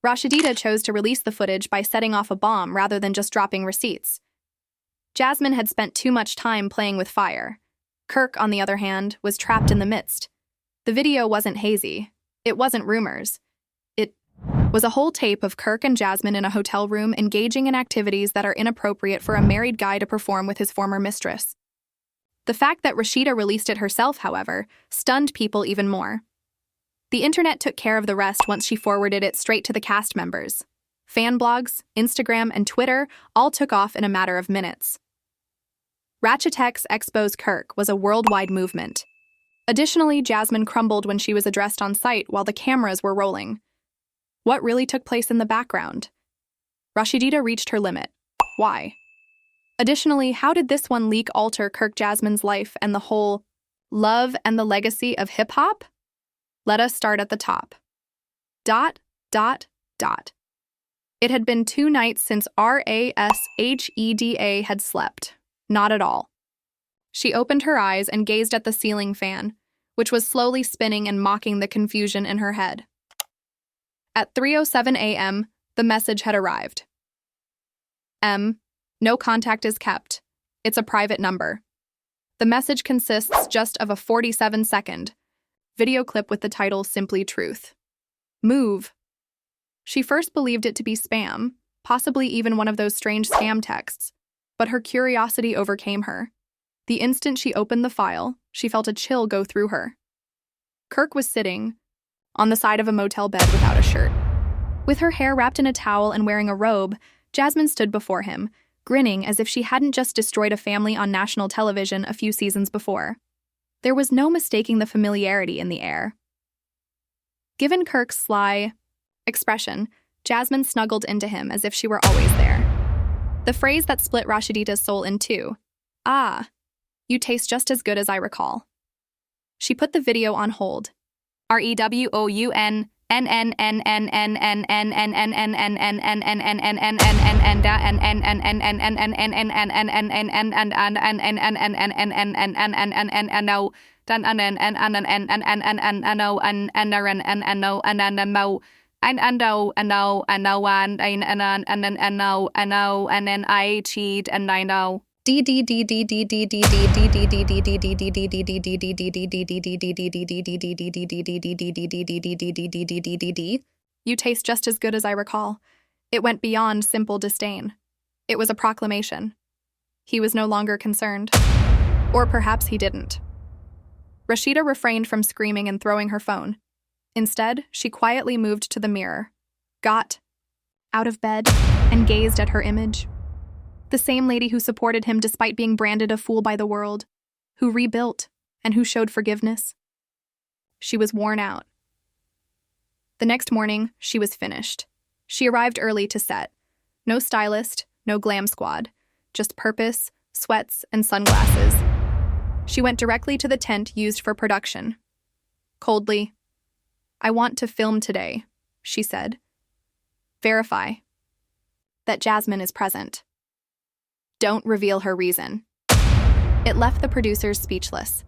Rasheeda chose to release the footage by setting off a bomb rather than just dropping receipts. Jasmine had spent too much time playing with fire. Kirk, on the other hand, was trapped in the midst. The video wasn't hazy. It wasn't rumors. It was a whole tape of Kirk and Jasmine in a hotel room engaging in activities that are inappropriate for a married guy to perform with his former mistress. The fact that Rasheeda released it herself, however, stunned people even more. The internet took care of the rest once she forwarded it straight to the cast members. Fan blogs, Instagram, and Twitter all took off in a matter of minutes. Rasheeda's Expose Kirk was a worldwide movement. Additionally, Jasmine crumbled when she was addressed on site while the cameras were rolling. What really took place in the background? Rasheeda reached her limit. Why? Additionally, how did this one leak alter Kirk Jasmine's life and the whole love and the legacy of hip-hop? Let us start at the top. It had been 2 nights since Rasheeda had slept. Not at all. She opened her eyes and gazed at the ceiling fan, which was slowly spinning and mocking the confusion in her head. At 3:07 a.m., the message had arrived. No contact is kept. It's a private number. The message consists just of a 47-second video clip with the title Simply Truth. Move. She first believed it to be spam, possibly even one of those strange scam texts, but her curiosity overcame her. The instant she opened the file, she felt a chill go through her. Kirk was sitting on the side of a motel bed without a shirt. With her hair wrapped in a towel and wearing a robe, Jasmine stood before him, grinning as if she hadn't just destroyed a family on national television a few seasons before. There was no mistaking the familiarity in the air. Given Kirk's sly expression, Jasmine snuggled into him as if she were always there. The phrase that split Rasheeda's soul in two. Ah, you taste just as good as I recall. She put the video on hold. You taste just as good as I recall. It went beyond simple disdain. It was a proclamation. He was no longer concerned. Or perhaps he didn't. Rasheeda refrained from screaming and throwing her phone. Instead, she quietly moved to the mirror, got out of bed, and gazed at her image. The same lady who supported him despite being branded a fool by the world, who rebuilt, and who showed forgiveness. She was worn out. The next morning, she was finished. She arrived early to set. No stylist, no glam squad, just purpose, sweats, and sunglasses. She went directly to the tent used for production. Coldly, "I want to film today," she said. "Verify that Jasmine is present. Don't reveal her reason." It left the producers speechless.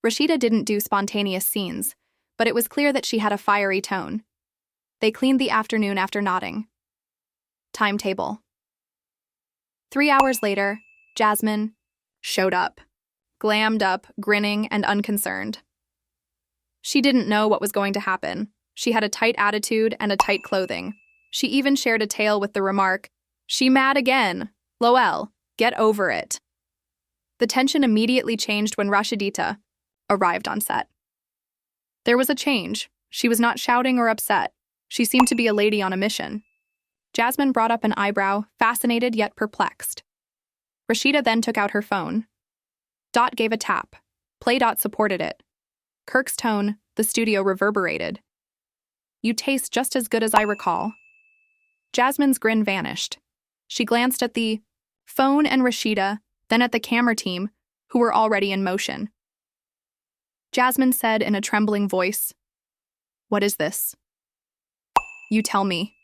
Rasheeda didn't do spontaneous scenes, but it was clear that she had a fiery tone. They cleaned the afternoon after nodding. Timetable. 3 hours later, Jasmine showed up, glammed up, grinning, and unconcerned. She didn't know what was going to happen. She had a tight attitude and a tight clothing. She even shared a tale with the remark, "She mad again. Lowell, get over it." The tension immediately changed when Rasheeda arrived on set. There was a change. She was not shouting or upset. She seemed to be a lady on a mission. Jasmine brought up an eyebrow, fascinated yet perplexed. Rasheeda then took out her phone. Dot gave a tap. Play Dot supported it. Kirk's tone, the studio reverberated. "You taste just as good as I recall." Jasmine's grin vanished. She glanced at the phone and Rasheeda, then at the camera team, who were already in motion. Jasmine said in a trembling voice, "What is this?" "You tell me,"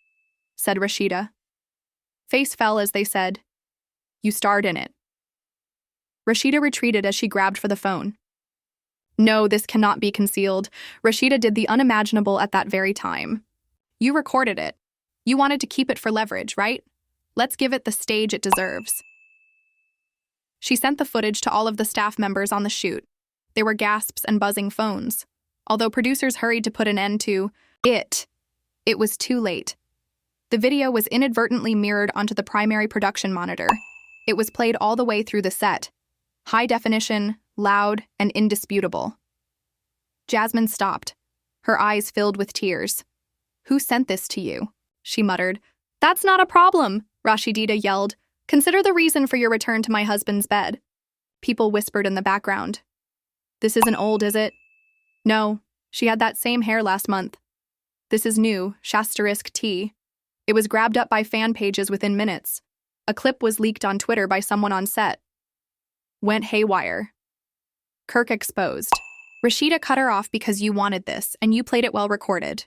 said Rasheeda. Face fell as they said, "You starred in it." Rasheeda retreated as she grabbed for the phone. No, this cannot be concealed. Rasheeda did the unimaginable at that very time. You recorded it. You wanted to keep it for leverage, right? Let's give it the stage it deserves. She sent the footage to all of the staff members on the shoot. There were gasps and buzzing phones. Although producers hurried to put an end to it was too late. The video was inadvertently mirrored onto the primary production monitor. It was played all the way through the set. High definition, loud, and indisputable. Jasmine stopped. Her eyes filled with tears. "Who sent this to you?" she muttered. "That's not a problem," Rasheeda yelled. "Consider the reason for your return to my husband's bed." People whispered in the background. "This isn't old, is it?" "No, she had that same hair last month." "This is new, *T. It was grabbed up by fan pages within minutes. A clip was leaked on Twitter by someone on set. Went haywire. Kirk exposed. Rasheeda cut her off because you wanted this, and you played it well recorded."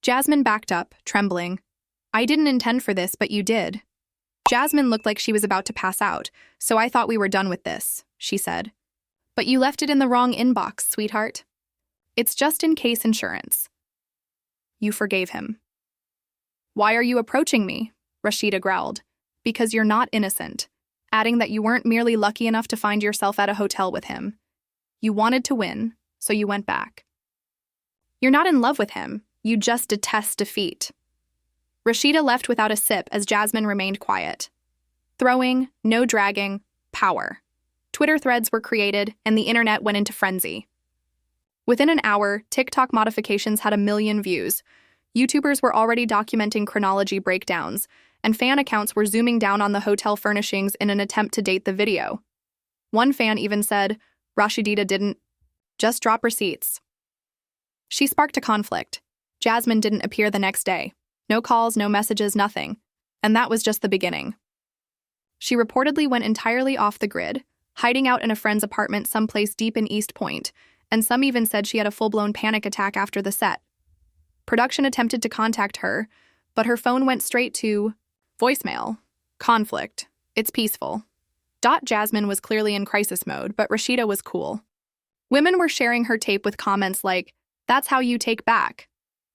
Jasmine backed up, trembling. "I didn't intend for this, but you did." Jasmine looked like she was about to pass out, "So I thought we were done with this," she said. "But you left it in the wrong inbox, sweetheart. It's just in case insurance." You forgave him. "Why are you approaching me?" Rasheeda growled. "Because you're not innocent," adding that you weren't merely lucky enough to find yourself at a hotel with him. You wanted to win, so you went back. You're not in love with him, you just detest defeat. Rasheeda left without a sip as Jasmine remained quiet. Throwing, no dragging, power. Twitter threads were created, and the internet went into frenzy. Within an hour, TikTok modifications had 1 million views. YouTubers were already documenting chronology breakdowns, and fan accounts were zooming down on the hotel furnishings in an attempt to date the video. One fan even said, "Rasheeda didn't just drop receipts." She sparked a conflict. Jasmine didn't appear the next day. No calls, no messages, nothing. And that was just the beginning. She reportedly went entirely off the grid, hiding out in a friend's apartment someplace deep in East Point, and some even said she had a full-blown panic attack after the set. Production attempted to contact her, but her phone went straight to voicemail. Conflict. It's peaceful. Jasmine was clearly in crisis mode, but Rasheeda was cool. Women were sharing her tape with comments like, "That's how you take back."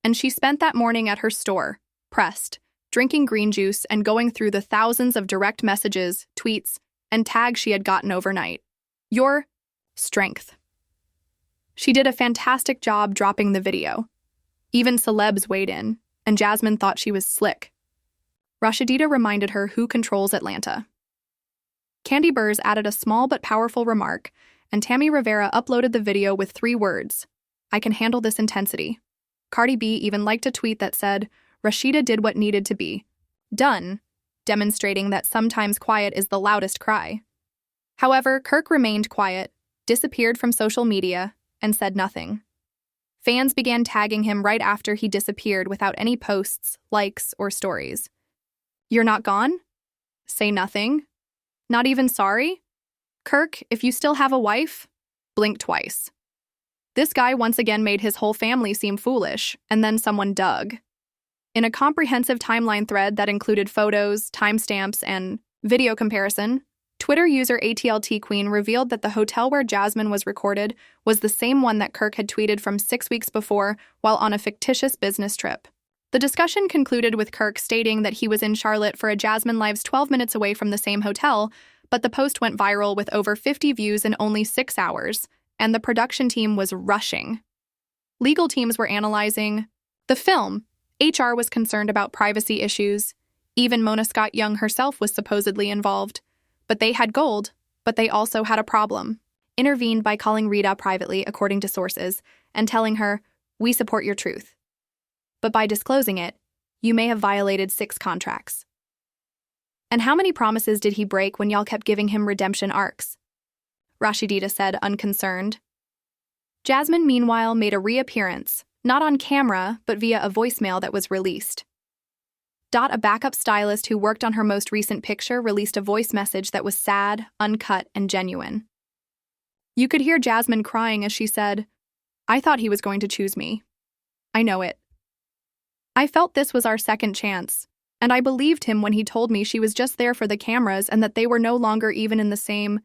And she spent that morning at her store, pressed, drinking green juice and going through the thousands of direct messages, tweets, and tags she had gotten overnight. Your strength. She did a fantastic job dropping the video. Even celebs weighed in, and Jasmine thought she was slick. Rasheeda reminded her who controls Atlanta. Candy Burrs added a small but powerful remark, and Tammy Rivera uploaded the video with 3 words, "I can handle this intensity." Cardi B even liked a tweet that said, "Rasheeda did what needed to be done," demonstrating that sometimes quiet is the loudest cry. However, Kirk remained quiet, disappeared from social media, and said nothing. Fans began tagging him right after he disappeared without any posts, likes, or stories. "You're not gone? Say nothing? Not even sorry? Kirk, if you still have a wife, blink twice." This guy once again made his whole family seem foolish, and then someone dug. In a comprehensive timeline thread that included photos, timestamps, and video comparison, Twitter user ATLT Queen revealed that the hotel where Jasmine was recorded was the same one that Kirk had tweeted from 6 weeks before while on a fictitious business trip. The discussion concluded with Kirk stating that he was in Charlotte for a Jasmine Lives 12 minutes away from the same hotel, but the post went viral with over 50 views in only 6 hours, and the production team was rushing. Legal teams were analyzing the film. HR was concerned about privacy issues. Even Mona Scott Young herself was supposedly involved. But they had gold, but they also had a problem. Intervened by calling Rita privately, according to sources, and telling her, "We support your truth. But by disclosing it, you may have violated 6 contracts." "And how many promises did he break when y'all kept giving him redemption arcs?" Rasheeda said, unconcerned. Jasmine, meanwhile, made a reappearance, not on camera, but via a voicemail that was released. A backup stylist who worked on her most recent picture released a voice message that was sad, uncut, and genuine. You could hear Jasmine crying as she said, "I thought he was going to choose me. I know it. I felt this was our second chance, and I believed him when he told me she was just there for the cameras and that they were no longer even in the same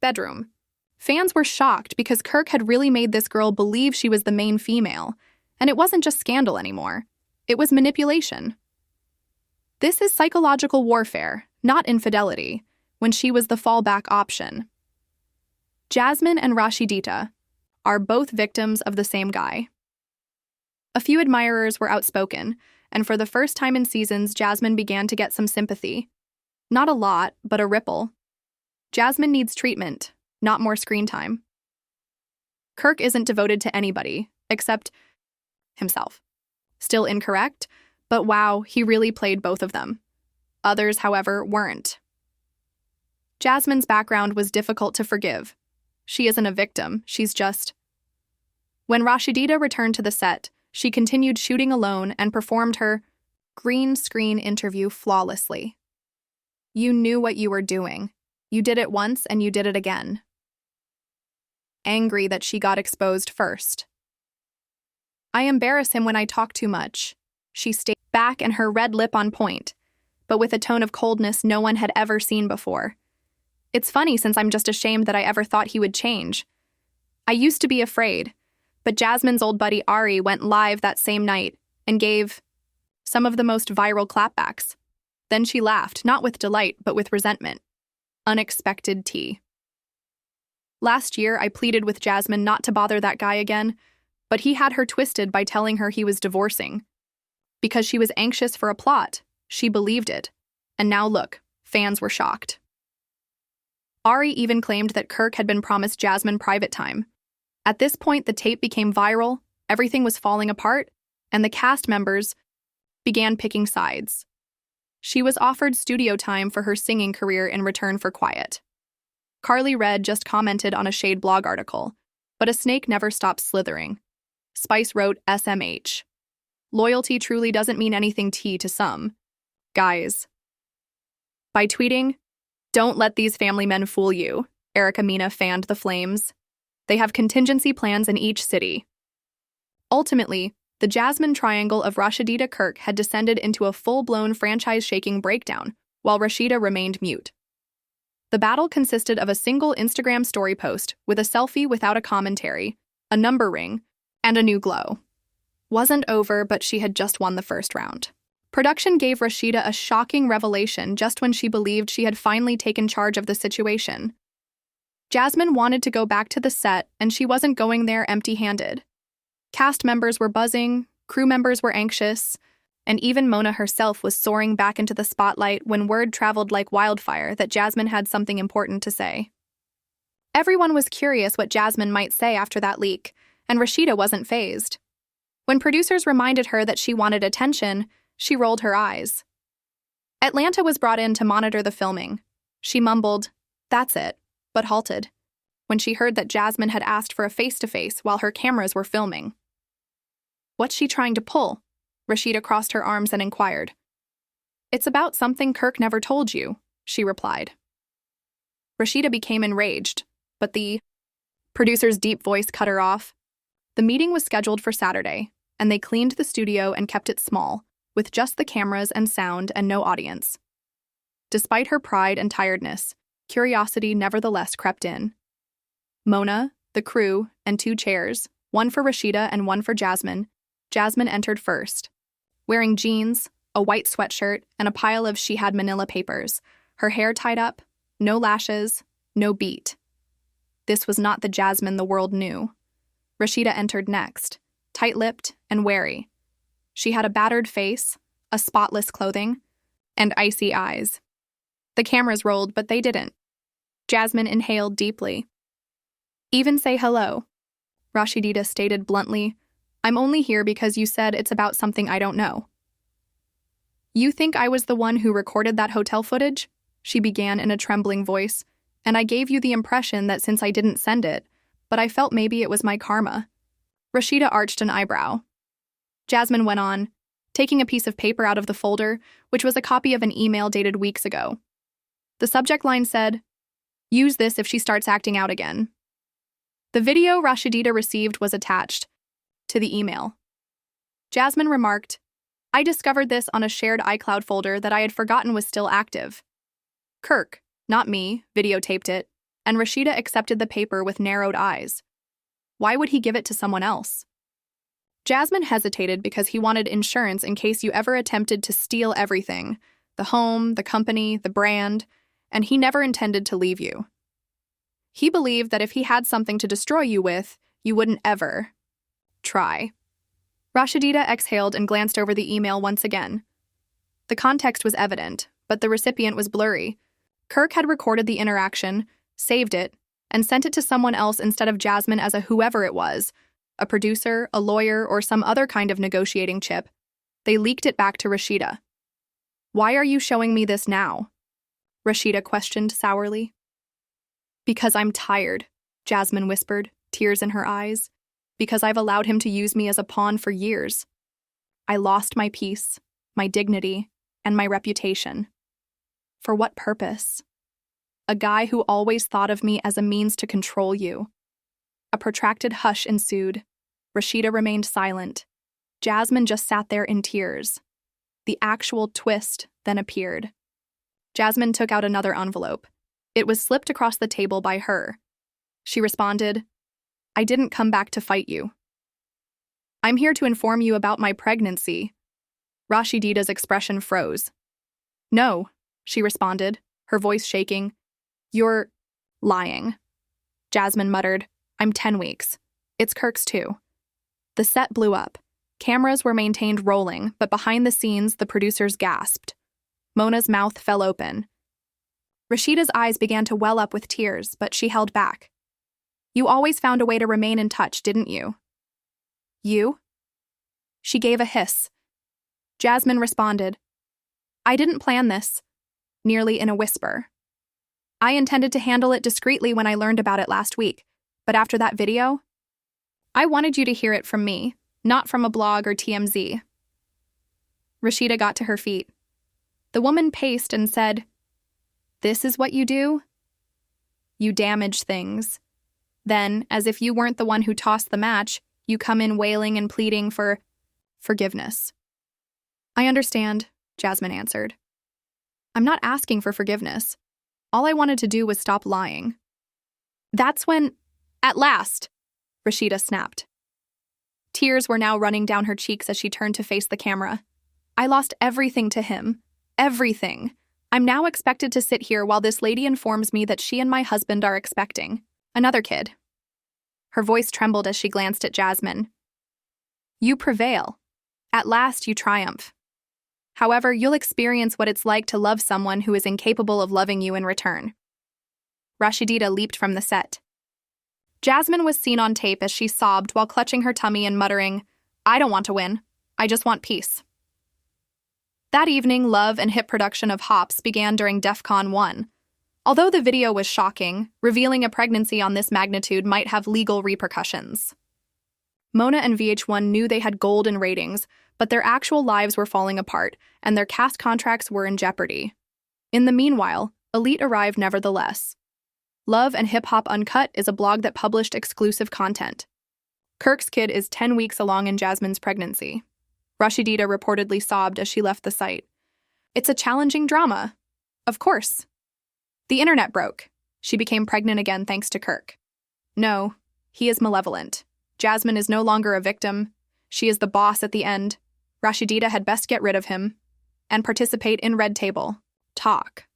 bedroom." Fans were shocked because Kirk had really made this girl believe she was the main female, and it wasn't just scandal anymore. It was manipulation. This is psychological warfare, not infidelity, when she was the fallback option. Jasmine and Rasheeda are both victims of the same guy. A few admirers were outspoken, and for the first time in seasons, Jasmine began to get some sympathy. Not a lot, but a ripple. Jasmine needs treatment, not more screen time. Kirk isn't devoted to anybody, except himself. Still incorrect, but wow, he really played both of them. Others, however, weren't. Jasmine's background was difficult to forgive. She isn't a victim, she's just... When Rasheeda returned to the set, she continued shooting alone and performed her green screen interview flawlessly. You knew what you were doing. You did it once and you did it again. Angry that she got exposed first. I embarrass him when I talk too much. She stayed back and her red lip on point, but with a tone of coldness no one had ever seen before. It's funny since I'm just ashamed that I ever thought he would change. I used to be afraid, but Jasmine's old buddy Ari went live that same night and gave some of the most viral clapbacks. Then she laughed, not with delight, but with resentment. Unexpected tea. Last year, I pleaded with Jasmine not to bother that guy again, but he had her twisted by telling her he was divorcing. Because she was anxious for a plot, she believed it. And now look, fans were shocked. Ari even claimed that Kirk had been promised Jasmine private time. At this point, the tape became viral, everything was falling apart, and the cast members began picking sides. She was offered studio time for her singing career in return for quiet. Carly Red just commented on a Shade blog article, but a snake never stops slithering. Spice wrote SMH. Loyalty truly doesn't mean anything to some. Guys. By tweeting, "Don't let these family men fool you," Erica Mina fanned the flames. They have contingency plans in each city. Ultimately, the Jasmine triangle of Rasheeda Kirk had descended into a full-blown franchise-shaking breakdown, while Rasheeda remained mute. The battle consisted of a single Instagram story post with a selfie without a commentary, a number ring, and a new glow. Wasn't over, but she had just won the first round. Production gave Rasheeda a shocking revelation just when she believed she had finally taken charge of the situation. Jasmine wanted to go back to the set, and she wasn't going there empty-handed. Cast members were buzzing, crew members were anxious, and even Mona herself was soaring back into the spotlight when word traveled like wildfire that Jasmine had something important to say. Everyone was curious what Jasmine might say after that leak, and Rasheeda wasn't fazed. When producers reminded her that she wanted attention, she rolled her eyes. Atlanta was brought in to monitor the filming. She mumbled, "That's it," but halted when she heard that Jasmine had asked for a face-to-face while her cameras were filming. "What's she trying to pull?" Rasheeda crossed her arms and inquired. "It's about something Kirk never told you," she replied. Rasheeda became enraged, but the producer's deep voice cut her off. The meeting was scheduled for Saturday, and they cleaned the studio and kept it small, with just the cameras and sound and no audience. Despite her pride and tiredness, curiosity nevertheless crept in. Mona, the crew, and 2 chairs, one for Rasheeda and one for Jasmine. Jasmine entered first. Wearing jeans, a white sweatshirt, and a pile of she had manila papers, her hair tied up, no lashes, no beat. This was not the Jasmine the world knew. Rasheeda entered next, tight-lipped and wary. She had a battered face, a spotless clothing, and icy eyes. The cameras rolled, but they didn't. Jasmine inhaled deeply. "Even say hello," Rasheeda stated bluntly. "I'm only here because you said it's about something I don't know." "You think I was the one who recorded that hotel footage?" she began in a trembling voice, "and I gave you the impression that since I didn't send it, but I felt maybe it was my karma." Rasheeda arched an eyebrow. Jasmine went on, taking a piece of paper out of the folder, which was a copy of an email dated weeks ago. The subject line said, "Use this if she starts acting out again." The video Rasheeda received was attached to the email. Jasmine remarked, "I discovered this on a shared iCloud folder that I had forgotten was still active. Kirk, not me, videotaped it, and Rasheeda accepted the paper with narrowed eyes. Why would he give it to someone else?" Jasmine hesitated because he wanted insurance in case you ever attempted to steal everything, the home, the company, the brand, and he never intended to leave you. He believed that if he had something to destroy you with, you wouldn't ever try. Rasheeda exhaled and glanced over the email once again. The context was evident, but the recipient was blurry. Kirk had recorded the interaction, saved it, and sent it to someone else instead of Jasmine as a whoever it was, a producer, a lawyer, or some other kind of negotiating chip. They leaked it back to Rasheeda. "Why are you showing me this now?" Rasheeda questioned sourly. "Because I'm tired," Jasmine whispered, tears in her eyes. "Because I've allowed him to use me as a pawn for years. I lost my peace, my dignity, and my reputation. For what purpose? A guy who always thought of me as a means to control you." A protracted hush ensued. Rasheeda remained silent. Jasmine just sat there in tears. The actual twist then appeared. Jasmine took out another envelope. It was slipped across the table by her. She responded, "I didn't come back to fight you. I'm here to inform you about my pregnancy." Rasheeda's expression froze. "No," she responded, her voice shaking. "You're lying." Jasmine muttered, "I'm 10 weeks. It's Kirk's too." The set blew up. Cameras were maintained rolling, but behind the scenes, the producers gasped. Mona's mouth fell open. Rasheeda's eyes began to well up with tears, but she held back. "You always found a way to remain in touch, didn't you?" "You?" She gave a hiss. Jasmine responded, "I didn't plan this," nearly in a whisper. "I intended to handle it discreetly when I learned about it last week, but after that video, I wanted you to hear it from me, not from a blog or TMZ." Rasheeda got to her feet. The woman paced and said, "This is what you do? You damage things. Then, as if you weren't the one who tossed the match, you come in wailing and pleading for forgiveness." "I understand," Jasmine answered. "I'm not asking for forgiveness. All I wanted to do was stop lying." "That's when, at last," Rasheeda snapped. Tears were now running down her cheeks as she turned to face the camera. "I lost everything to him. Everything. I'm now expected to sit here while this lady informs me that she and my husband are expecting another kid." Her voice trembled as she glanced at Jasmine. "You prevail. At last you triumph. However, you'll experience what it's like to love someone who is incapable of loving you in return." Rasheeda leaped from the set. Jasmine was seen on tape as she sobbed while clutching her tummy and muttering, "I don't want to win. I just want peace." That evening, Love and Hip production of Hops began during DEFCON 1. Although the video was shocking, revealing a pregnancy on this magnitude might have legal repercussions. Mona and VH1 knew they had golden ratings, but their actual lives were falling apart, and their cast contracts were in jeopardy. In the meanwhile, Elite arrived nevertheless. Love and Hip Hop Uncut is a blog that published exclusive content. Kirk's kid is 10 weeks along in Jasmine's pregnancy. Rasheeda reportedly sobbed as she left the site. "It's a challenging drama. Of course. The internet broke. She became pregnant again thanks to Kirk. No, he is malevolent. Jasmine is no longer a victim. She is the boss at the end. Rasheeda had best get rid of him and participate in Red Table Talk."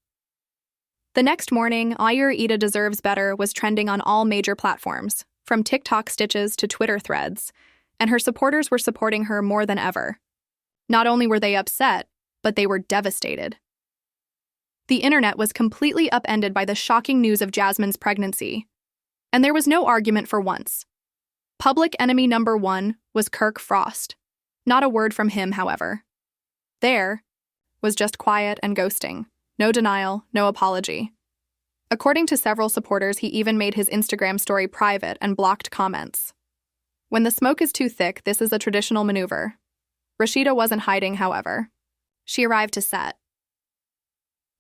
The next morning, ERUPTS Deserves Better was trending on all major platforms, from TikTok stitches to Twitter threads, and her supporters were supporting her more than ever. Not only were they upset, but they were devastated. The internet was completely upended by the shocking news of Jasmine's pregnancy, and there was no argument for once. Public enemy number one was Kirk Frost. Not a word from him, however. There was just quiet and ghosting. No denial, no apology. According to several supporters, he even made his Instagram story private and blocked comments. When the smoke is too thick, this is a traditional maneuver. Rasheeda wasn't hiding, however. She arrived to set.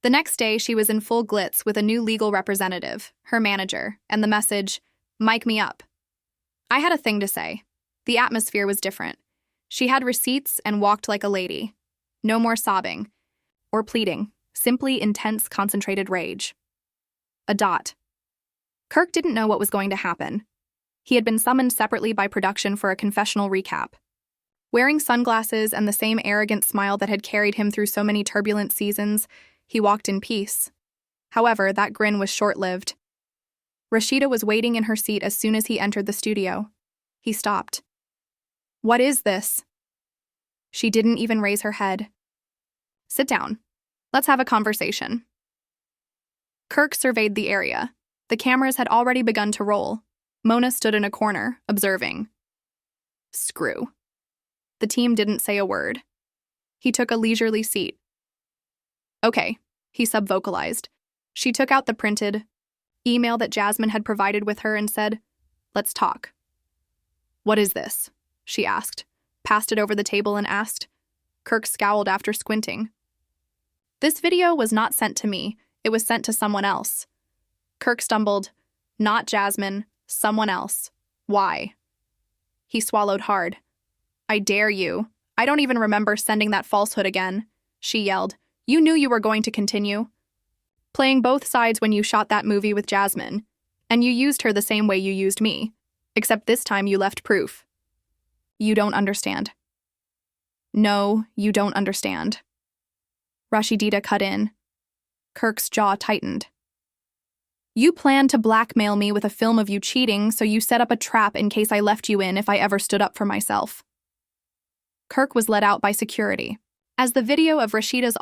The next day, she was in full glitz with a new legal representative, her manager, and the message, "Mic me up." I had a thing to say. The atmosphere was different. She had receipts and walked like a lady. No more sobbing or pleading, simply intense, concentrated rage. A dot. Kirk didn't know what was going to happen. He had been summoned separately by production for a confessional recap. Wearing sunglasses and the same arrogant smile that had carried him through so many turbulent seasons, he walked in peace. However, that grin was short-lived. Rasheeda was waiting in her seat as soon as he entered the studio. He stopped. "What is this?" She didn't even raise her head. "Sit down. Let's have a conversation." Kirk surveyed the area. The cameras had already begun to roll. Mona stood in a corner, observing. Screw. The team didn't say a word. He took a leisurely seat. "Okay," he subvocalized. She took out the printed email that Jasmine had provided with her and said, "Let's talk." "What is this?" she asked, passed it over the table and asked. Kirk scowled after squinting. "This video was not sent to me. It was sent to someone else." Kirk stumbled. "Not Jasmine, someone else. Why?" He swallowed hard. "I dare you. I don't even remember sending that falsehood again," she yelled. "You knew you were going to continue playing both sides when you shot that movie with Jasmine, and you used her the same way you used me, except this time you left proof. You don't understand." "No, you don't understand." Rasheeda cut in. Kirk's jaw tightened. "You planned to blackmail me with a film of you cheating, so you set up a trap in case I left you in if I ever stood up for myself." Kirk was let out by security. As the video of Rasheeda's